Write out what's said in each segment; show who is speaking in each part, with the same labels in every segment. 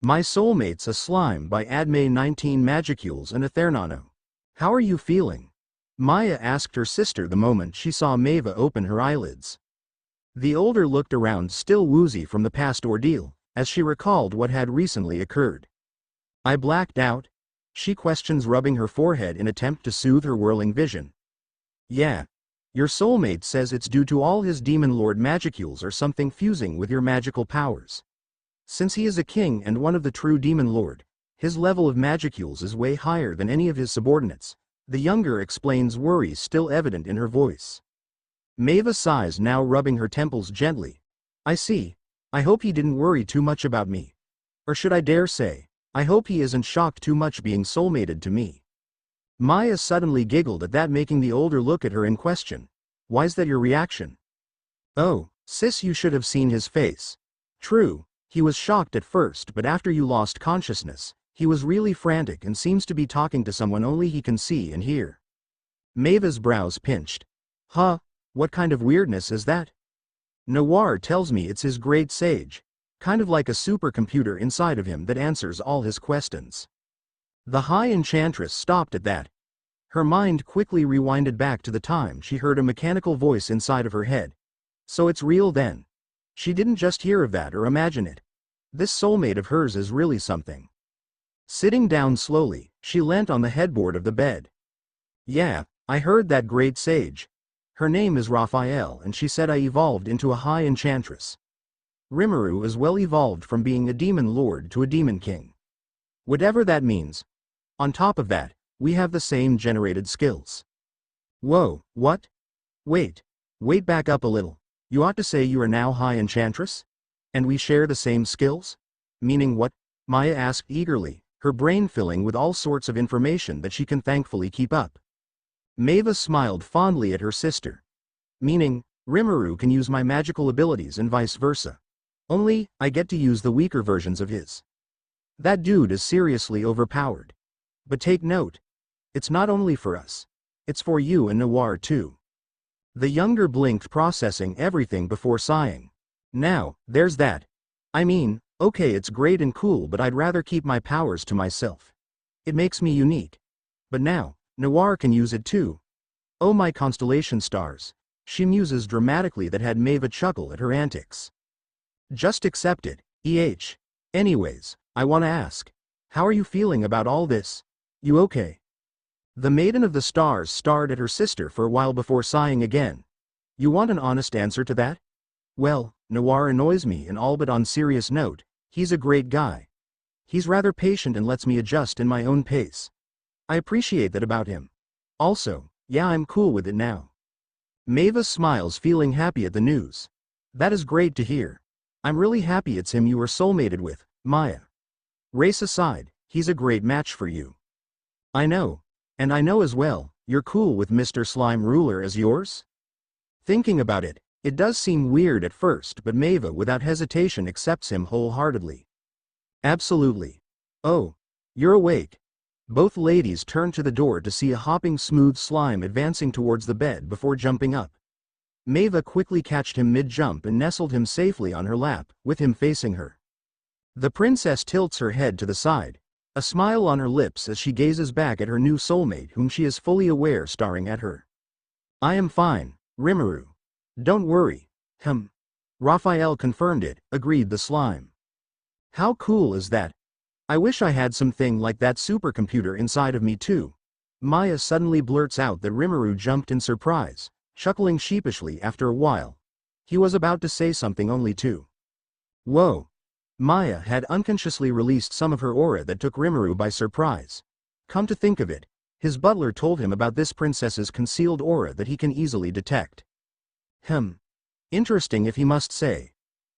Speaker 1: My soulmate's a slime by admay19 Magicules and Athernano. How are you feeling? Maya asked her sister the moment she saw Maeva open her eyelids. The older looked around, still woozy from the past ordeal, as she recalled what had recently occurred. I blacked out? She questions, rubbing her forehead in attempt to soothe her whirling vision. Yeah. Your soulmate says it's due to all his demon lord Magicules or something fusing with your magical powers. Since he is a king and one of the true demon lord, his level of Magicules is way higher than any of his subordinates, the younger explains, worry still evident in her voice. Maeva sighs, now rubbing her temples gently. I see. I hope he didn't worry too much about me. Or should I dare say, I hope he isn't shocked too much being soulmated to me. Maya suddenly giggled at that, making the older look at her in question. Why's that your reaction? Oh, sis, you should have seen his face. True, he was shocked at first, but after you lost consciousness, he was really frantic and seems to be talking to someone only he can see and hear. Maeva's brows pinched. Huh, what kind of weirdness is that? Noir tells me it's his great sage, kind of like a supercomputer inside of him that answers all his questions. The high enchantress stopped at that. Her mind quickly rewinded back to the time she heard a mechanical voice inside of her head. So it's real then. She didn't just hear of that or imagine it. This soulmate of hers is really something. Sitting down slowly, she leant on the headboard of the bed. Yeah, I heard that great sage. Her name is Raphael, and she said I evolved into a high enchantress. Rimuru is well evolved from being a demon lord to a demon king. Whatever that means. On top of that, we have the same generated skills. Whoa, what? Wait back up a little. You ought to say you are now high enchantress? And we share the same skills? Meaning what? Maya asked eagerly, her brain filling with all sorts of information that she can thankfully keep up. Maeva smiled fondly at her sister. Meaning, Rimuru can use my magical abilities and vice versa. Only, I get to use the weaker versions of his. That dude is seriously overpowered. But take note. It's not only for us. It's for you and Noir too. The younger blinked, processing everything before sighing. Now, there's that. I mean, okay, it's great and cool, but I'd rather keep my powers to myself. It makes me unique. But now, Noir can use it too. Oh my constellation stars. She muses dramatically that had Maeva chuckle at her antics. Just accept it, Anyways, I wanna ask. How are you feeling about all this? You okay? The Maiden of the Stars stared at her sister for a while before sighing again. You want an honest answer to that? Well, Noir annoys me, and all, but on serious note, he's a great guy. He's rather patient and lets me adjust in my own pace. I appreciate that about him. Also, yeah, I'm cool with it now. Maeva smiles, feeling happy at the news. That is great to hear. I'm really happy it's him you were soulmated with, Maya. Race aside, he's a great match for you. I know. And I know as well, you're cool with Mr. Slime Ruler as yours? Thinking about it, it does seem weird at first, but Maeva without hesitation accepts him wholeheartedly. Absolutely. Oh, you're awake. Both ladies turned to the door to see a hopping smooth slime advancing towards the bed before jumping up. Maeva quickly catched him mid-jump and nestled him safely on her lap, with him facing her. The princess tilts her head to the side, a smile on her lips as she gazes back at her new soulmate, whom she is fully aware staring at her. I am fine, Rimuru. Don't worry. Raphael confirmed it, agreed the slime. How cool is that? I wish I had something like that supercomputer inside of me too. Maya suddenly blurts out that Rimuru jumped in surprise, chuckling sheepishly after a while. He was about to say something only to. Whoa. Maya had unconsciously released some of her aura that took Rimuru by surprise. Come to think of it, his butler told him about this princess's concealed aura that he can easily detect. Interesting if he must say.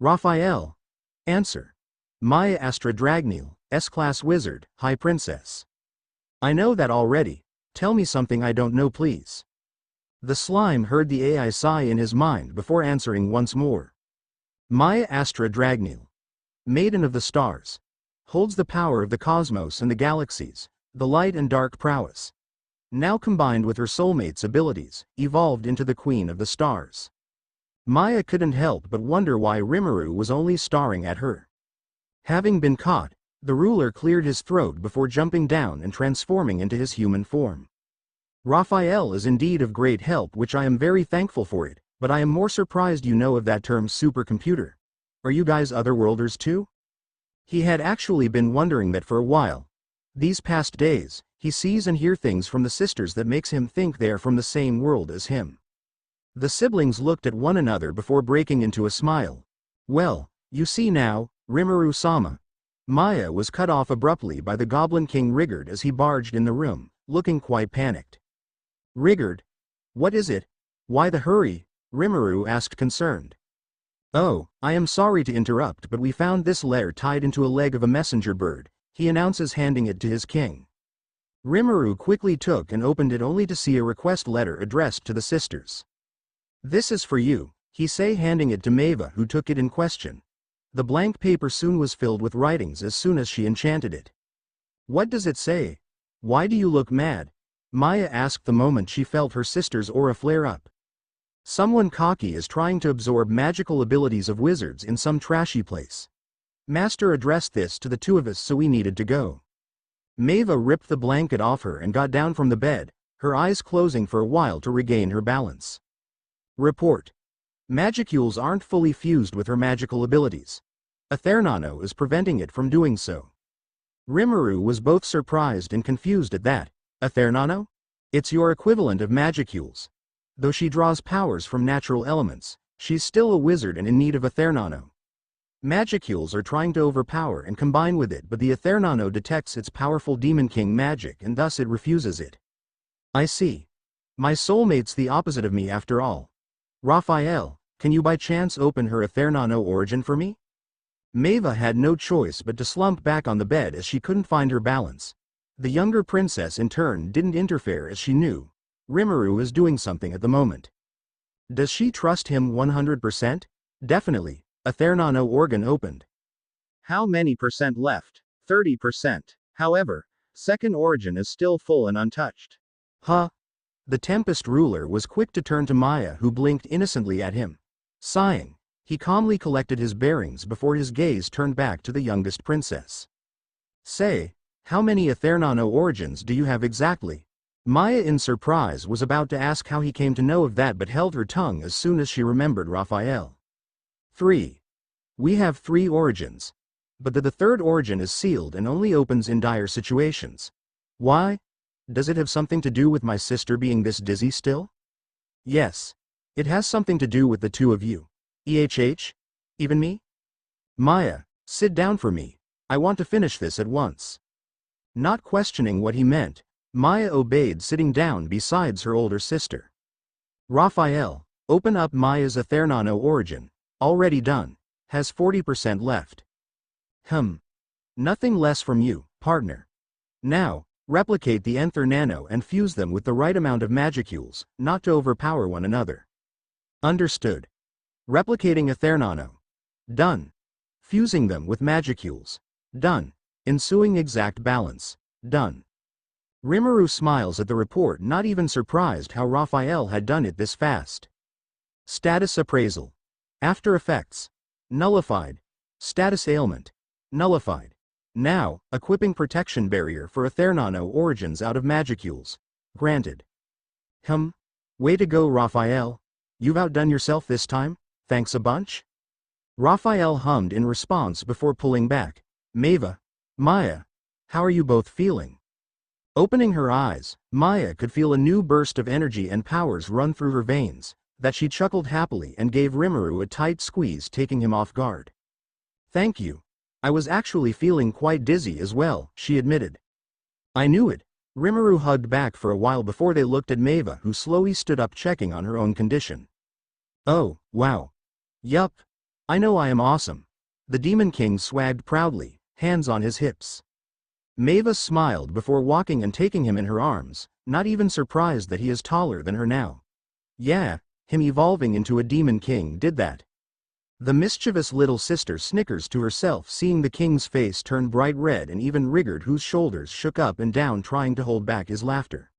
Speaker 1: Raphael. Answer. Maya Astra Dragneel, S-Class Wizard, High Princess. I know that already. Tell me something I don't know, please. The slime heard the AI sigh in his mind before answering once more. Maya Astra Dragneel, Maiden of the Stars, holds the power of the cosmos and the galaxies, the light and dark prowess. Now combined with her soulmate's abilities, evolved into the Queen of the Stars. Maya couldn't help but wonder why Rimuru was only staring at her. Having been caught, The ruler cleared his throat before jumping down and transforming into his human form. Raphael is indeed of great help, which I am very thankful for it, but I am more surprised you know of that term supercomputer. Are you guys otherworlders too? He had actually been wondering that for a while. These past days, he sees and hears things from the sisters that makes him think they are from the same world as him. The siblings looked at one another before breaking into a smile. Well, you see now, Rimuru-sama. Maya was cut off abruptly by the Goblin King Rigard as he barged in the room, looking quite panicked. Rigard? What is it? Why the hurry? Rimuru asked concerned. Oh, I am sorry to interrupt, but we found this letter tied into a leg of a messenger bird, he announces, handing it to his king. Rimuru quickly took and opened it only to see a request letter addressed to the sisters. This is for you, he say, handing it to Maeva, who took it in question. The blank paper soon was filled with writings as soon as she enchanted it. What does it say? Why do you look mad? Maya asked the moment she felt her sister's aura flare up. Someone cocky is trying to absorb magical abilities of wizards in some trashy place. Master addressed this to the two of us, so we needed to go. Maeva ripped the blanket off her and got down from the bed, her eyes closing for a while to regain her balance. Report. Magicules aren't fully fused with her magical abilities. Athernano is preventing it from doing so. Rimuru was both surprised and confused at that. Athernano? It's your equivalent of magicules. Though she draws powers from natural elements, she's still a wizard and in need of Athernano. Magicules are trying to overpower and combine with it, but the Athernano detects its powerful Demon King magic and thus it refuses it. I see. My soulmate's the opposite of me after all. Raphael, can you by chance open her Athernano origin for me? Maeva had no choice but to slump back on the bed as she couldn't find her balance. The younger princess in turn didn't interfere as she knew Rimuru is doing something at the moment. Does she trust him 100%? Definitely. Athernano organ opened. How many percent left? 30%. However, second origin is still full and untouched. Huh? The Tempest ruler was quick to turn to Maya, who blinked innocently at him. Sighing, he calmly collected his bearings before his gaze turned back to the youngest princess. Say, how many Athernano origins do you have exactly? Maya in surprise was about to ask how he came to know of that but held her tongue as soon as she remembered Raphael. 3. We have 3 origins. But the third origin is sealed and only opens in dire situations. Why? Does it have something to do with my sister being this dizzy still? Yes. It has something to do with the two of you. Even me? Maya, sit down for me. I want to finish this at once. Not questioning what he meant, Maya obeyed, sitting down beside her older sister. Raphael, open up Maya's Athernano origin. Already done. Has 40% left. Nothing less from you, partner. Now, replicate the Nth Nano and fuse them with the right amount of magicules, not to overpower one another. Understood. Replicating Athernano. Done. Fusing them with magicules. Done. Ensuing exact balance. Done. Rimuru smiles at the report, not even surprised how Raphael had done it this fast. Status appraisal. After effects. Nullified. Status ailment. Nullified. Now, equipping protection barrier for Athernano origins out of magicules. Granted. Way to go, Raphael. You've outdone yourself this time, thanks a bunch? Raphael hummed in response before pulling back. Maeva. Maya. How are you both feeling? Opening her eyes, Maya could feel a new burst of energy and powers run through her veins, that she chuckled happily and gave Rimuru a tight squeeze, taking him off guard. Thank you. I was actually feeling quite dizzy as well, she admitted. I knew it. Rimuru hugged back for a while before they looked at Maeva, who slowly stood up, checking on her own condition. Oh, wow. Yup. I know I am awesome. The Demon King swagged proudly, hands on his hips. Maeva smiled before walking and taking him in her arms, not even surprised that he is taller than her now. Yeah, him evolving into a Demon King did that. The mischievous little sister snickers to herself, seeing the king's face turn bright red, and even Rigard, whose shoulders shook up and down trying to hold back his laughter.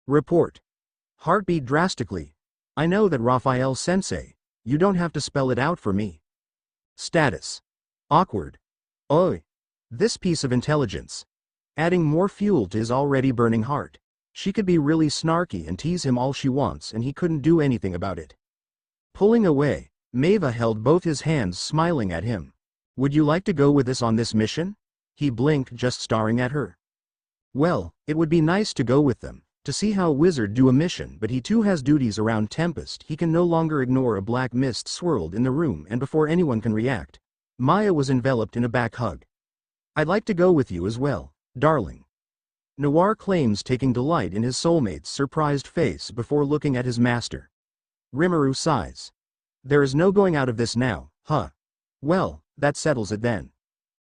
Speaker 1: Report. Heartbeat drastically. I know that, Raphael-sensei. You don't have to spell it out for me. Status. Awkward. Oi. This piece of intelligence. Adding more fuel to his already burning heart. She could be really snarky and tease him all she wants and he couldn't do anything about it. Pulling away, Maeva held both his hands smiling at him. Would you like to go with us on this mission? He blinked, just staring at her. Well, it would be nice to go with them, to see how a wizard do a mission, but he too has duties around Tempest. He can no longer ignore a black mist swirled in the room, and before anyone can react, Maya was enveloped in a back hug. I'd like to go with you as well, darling. Noir claims, taking delight in his soulmate's surprised face before looking at his master. Rimuru sighs. There is no going out of this now, huh? Well, that settles it then.